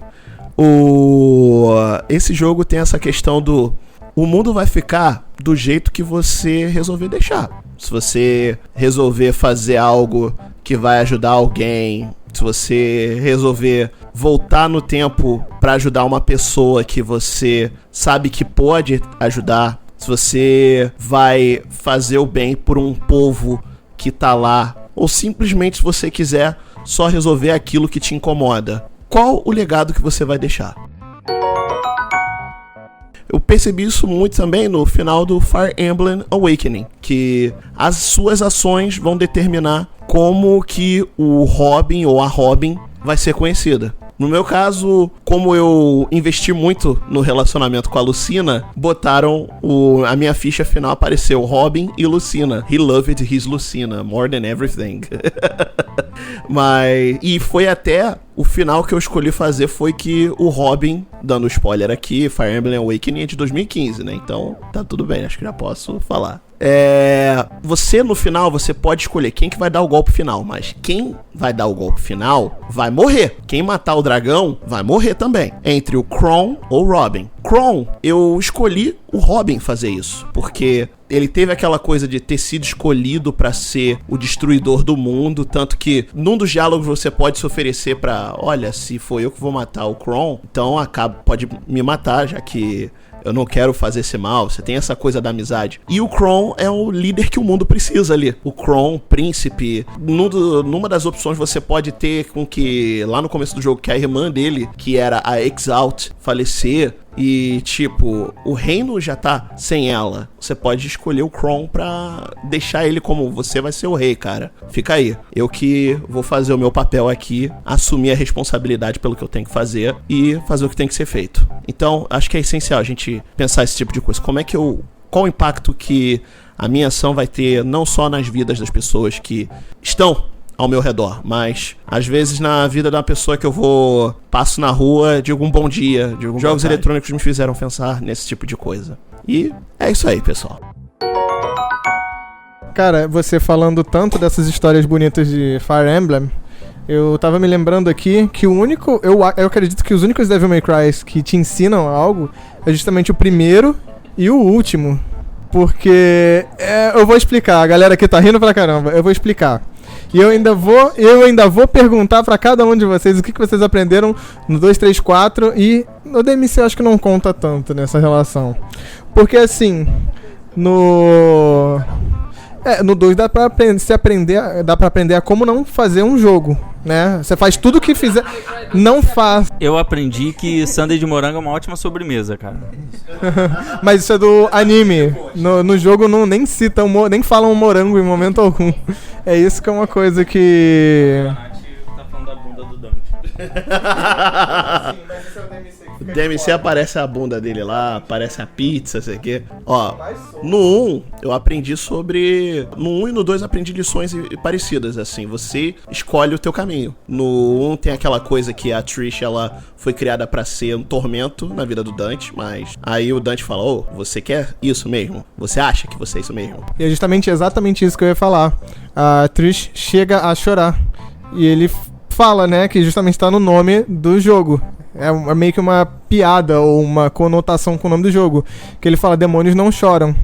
esse jogo tem essa questão do... O mundo vai ficar do jeito que você resolver deixar. Se você resolver fazer algo que vai ajudar alguém, se você resolver voltar no tempo pra ajudar uma pessoa que você sabe que pode ajudar, se você vai fazer o bem por um povo que tá lá, ou simplesmente, se você quiser só resolver aquilo que te incomoda, qual o legado que você vai deixar? Eu percebi isso muito também no final do Fire Emblem Awakening, que as suas ações vão determinar como que o Robin ou a Robin vai ser conhecida. No meu caso, como eu investi muito no relacionamento com a Lucina, botaram a minha ficha final, apareceu Robin e Lucina. He loved his Lucina more than everything. E foi até o final que eu escolhi fazer, foi que o Robin, dando spoiler aqui, Fire Emblem Awakening é de 2015, né? Então tá tudo bem, acho que já posso falar. Você no final, você pode escolher quem que vai dar o golpe final, mas quem vai dar o golpe final vai morrer. Quem matar o dragão vai morrer também. Entre o Chrom ou o Robin. Chrom, eu escolhi o Robin fazer isso, porque ele teve aquela coisa de ter sido escolhido pra ser o destruidor do mundo, tanto que num dos diálogos você pode se oferecer pra, olha, se foi eu que vou matar o Chrom, então pode me matar, já que eu não quero fazer esse mal. Você tem essa coisa da amizade. E o Chrom é o líder que o mundo precisa ali. O Chrom, príncipe. Numa das opções você pode ter com que, lá no começo do jogo, que a irmã dele, que era a Exalt, falecer. E, tipo, o reino já tá sem ela. Você pode escolher o Chrom pra deixar ele como, você vai ser o rei, cara. Fica aí. Eu que vou fazer o meu papel aqui, assumir a responsabilidade pelo que eu tenho que fazer e fazer o que tem que ser feito. Então, acho que é essencial a gente pensar esse tipo de coisa. Qual o impacto que A minha ação vai ter não só nas vidas das pessoas que estão ao meu redor, mas às vezes na vida da pessoa que eu passo na rua, digo um bom dia, digo jogos eletrônicos me fizeram pensar nesse tipo de coisa. E é isso aí, pessoal. Cara, você falando tanto dessas histórias bonitas de Fire Emblem, eu tava me lembrando aqui que o único... Eu acredito que os únicos Devil May Cry que te ensinam algo é justamente o primeiro e o último. Porque... eu vou explicar, a galera aqui tá rindo pra caramba, eu vou explicar. E eu ainda vou perguntar pra cada um de vocês o que vocês aprenderam no 2, 3, 4 e no DMC eu acho que não conta tanto nessa relação. Porque assim, no 2 dá pra aprender a como não fazer um jogo, né? Você faz tudo que fizer, não faz. Eu aprendi que sundae de morango é uma ótima sobremesa, cara. Mas isso é do anime. No jogo não nem citam, nem falam morango em momento algum. É isso que é uma coisa que... Tá falando da bunda do Dante. O DMC aparece a bunda dele lá, aparece a pizza, sei o quê. Ó, no 1 eu aprendi sobre... No 1 e no 2 eu aprendi lições parecidas, assim. Você escolhe o teu caminho. No 1 tem aquela coisa que a Trish, ela foi criada pra ser um tormento na vida do Dante, mas aí o Dante fala, você quer isso mesmo? Você acha que você é isso mesmo? E é justamente exatamente isso que eu ia falar. A Trish chega a chorar. E ele fala, né, que justamente tá no nome do jogo. É meio que uma piada ou uma conotação com o nome do jogo. Que ele fala, demônios não choram.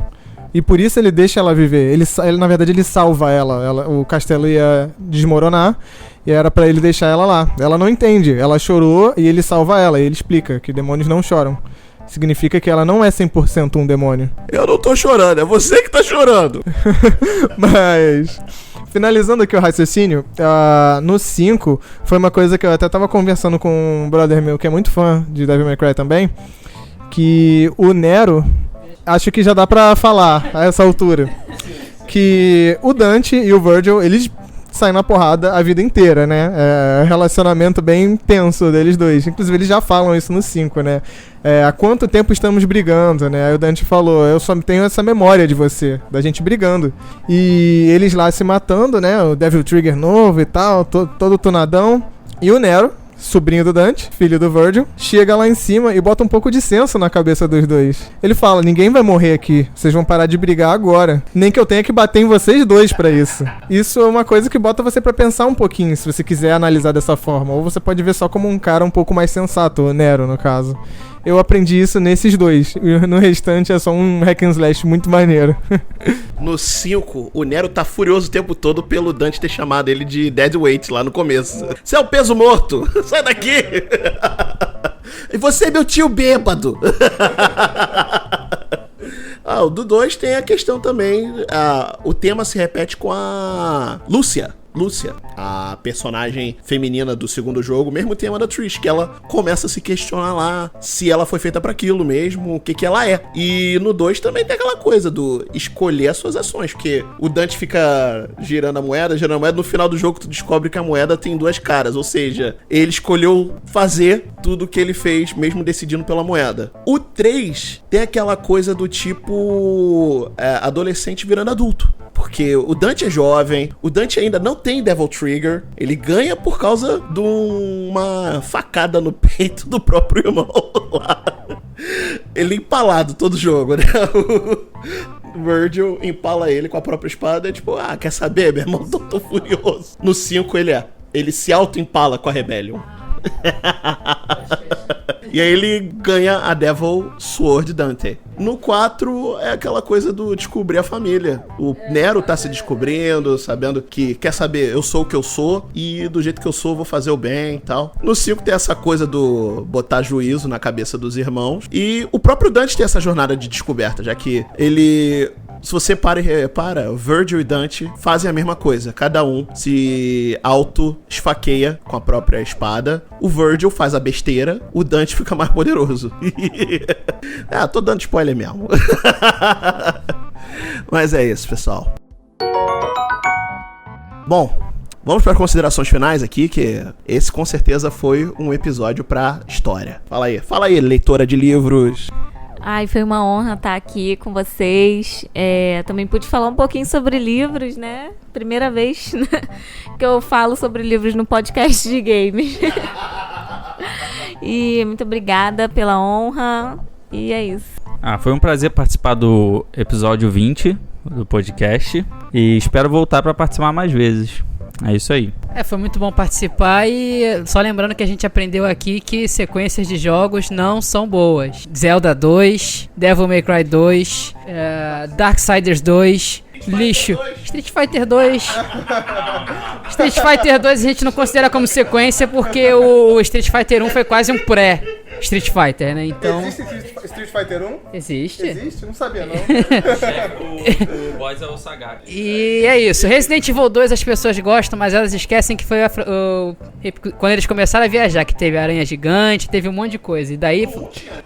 E por isso ele deixa ela viver. Ele na verdade, ele salva ela. O castelo ia desmoronar e era pra ele deixar ela lá. Ela não entende. Ela chorou e ele salva ela. E ele explica que demônios não choram. Significa que ela não é 100% um demônio. Eu não tô chorando, é você que tá chorando. Mas... finalizando aqui o raciocínio, no 5, foi uma coisa que eu até tava conversando com um brother meu que é muito fã de Devil May Cry também, que o Nero, acho que já dá pra falar a essa altura, que o Dante e o Virgil, eles saem na porrada a vida inteira, né? É um relacionamento bem tenso deles dois. Inclusive, eles já falam isso no 5, né? Há quanto tempo estamos brigando, né? Aí o Dante falou, eu só tenho essa memória de você, da gente brigando. E eles lá se matando, né? O Devil Trigger novo e tal, todo tunadão. E o Nero, sobrinho do Dante, filho do Virgil, chega lá em cima e bota um pouco de senso na cabeça dos dois. Ele fala, ninguém vai morrer aqui, vocês vão parar de brigar agora. Nem que eu tenha que bater em vocês dois pra isso. Isso é uma coisa que bota você pra pensar um pouquinho, se você quiser analisar dessa forma. Ou você pode ver só como um cara um pouco mais sensato, o Nero, no caso. Eu aprendi isso nesses dois. E no restante é só um hack and slash muito maneiro. No 5, o Nero tá furioso o tempo todo pelo Dante ter chamado ele de deadweight lá no começo. Você é o peso morto! Sai daqui! E você é meu tio bêbado! O do 2 tem a questão também. O tema se repete com a Lúcia, a personagem feminina do segundo jogo, mesmo tema da Trish, que ela começa a se questionar lá se ela foi feita pra aquilo mesmo, o que ela é. E no 2 também tem aquela coisa do escolher as suas ações, porque o Dante fica girando a moeda, no final do jogo tu descobre que a moeda tem duas caras, ou seja, ele escolheu fazer tudo o que ele fez, mesmo decidindo pela moeda. O 3 tem aquela coisa do tipo adolescente virando adulto. Porque o Dante é jovem, o Dante ainda não tem Devil Trigger, ele ganha por causa de uma facada no peito do próprio irmão lá. Ele empalado todo jogo, né? O Virgil empala ele com a própria espada e tipo, quer saber, meu irmão? Tô furioso. No 5 ele se auto-empala com a Rebellion. E aí ele ganha a Devil Sword Dante. No 4 é aquela coisa do descobrir a família. O Nero tá se descobrindo, sabendo que, quer saber, eu sou o que eu sou e do jeito que eu sou vou fazer o bem e tal. No 5 tem essa coisa do botar juízo na cabeça dos irmãos. E o próprio Dante tem essa jornada de descoberta, já que ele... Se você para e repara, Virgil e Dante fazem a mesma coisa. Cada um se auto-esfaqueia com a própria espada. O Virgil faz a besteira, o Dante fica mais poderoso. Tô dando spoiler mesmo. Mas é isso, pessoal. Bom, vamos para as considerações finais aqui, que esse com certeza foi um episódio pra história. Fala aí, leitora de livros. Ai, foi uma honra estar aqui com vocês. Também pude falar um pouquinho sobre livros, né? Primeira vez que eu falo sobre livros no podcast de games. E muito obrigada pela honra. E é isso. Foi um prazer participar do episódio 20 do podcast. E espero voltar para participar mais vezes. É isso aí. Foi muito bom participar e só lembrando que a gente aprendeu aqui que sequências de jogos não são boas. Zelda 2, Devil May Cry 2, Darksiders 2, lixo. Street Fighter 2. Street Fighter 2 a gente não considera como sequência porque o Street Fighter 1 foi quase um pré-Street Fighter, né? Então... Existe Street Fighter 1? Existe. Existe? Não sabia, não. O boss é o Sagat. E é isso. Resident Evil 2 as pessoas gostam, mas elas esquecem que foi quando eles começaram a viajar, que teve aranha gigante, teve um monte de coisa. E daí,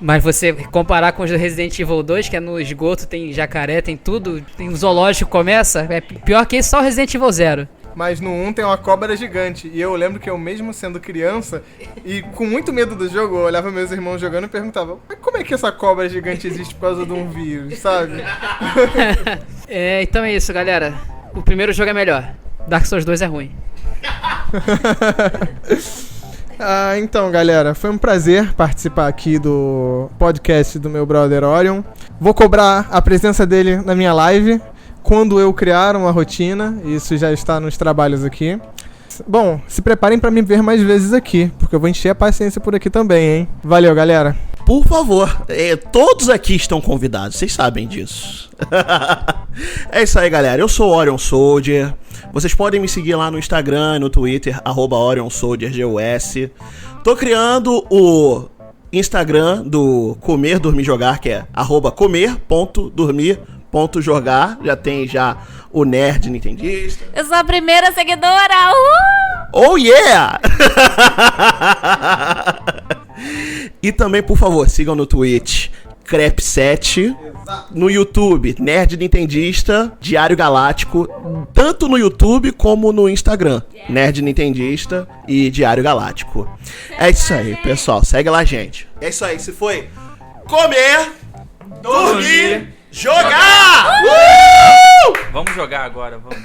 mas você comparar com os do Resident Evil 2, que é no esgoto, tem jacaré, tem tudo, tem um zoológico começa, é pior que isso só o Resident Evil 0. Mas no 1 tem uma cobra gigante. E eu lembro que eu mesmo sendo criança, e com muito medo do jogo, eu olhava meus irmãos jogando e perguntava: mas como é que essa cobra gigante existe por causa de um vírus, sabe? Então é isso, galera. O primeiro jogo é melhor. Dark Souls 2 é ruim. Então, galera, foi um prazer participar aqui do podcast do meu brother Orion. Vou cobrar a presença dele na minha live quando eu criar uma rotina. Isso já está nos trabalhos aqui. Bom, se preparem para me ver mais vezes aqui, porque eu vou encher a paciência por aqui também, hein? Valeu, galera. Por favor, todos aqui estão convidados, vocês sabem disso. É isso aí, galera. Eu sou o Orion Soldier. Vocês podem me seguir lá no Instagram e no Twitter, @OrionSoldierGUS. Tô criando o Instagram do Comer, Dormir, Jogar, que é @comer.dormir.jogar. Já tem o Nerd Nintendista. Eu sou a primeira seguidora! Oh yeah! E também, por favor, sigam no Twitch Crep7, no YouTube Nerd Nintendista, Diário Galáctico, tanto no YouTube como no Instagram, Nerd Nintendista e Diário Galáctico. É isso aí, pessoal, segue lá, gente. É isso aí, se foi comer, dormir, jogar! Vamos jogar agora, vamos.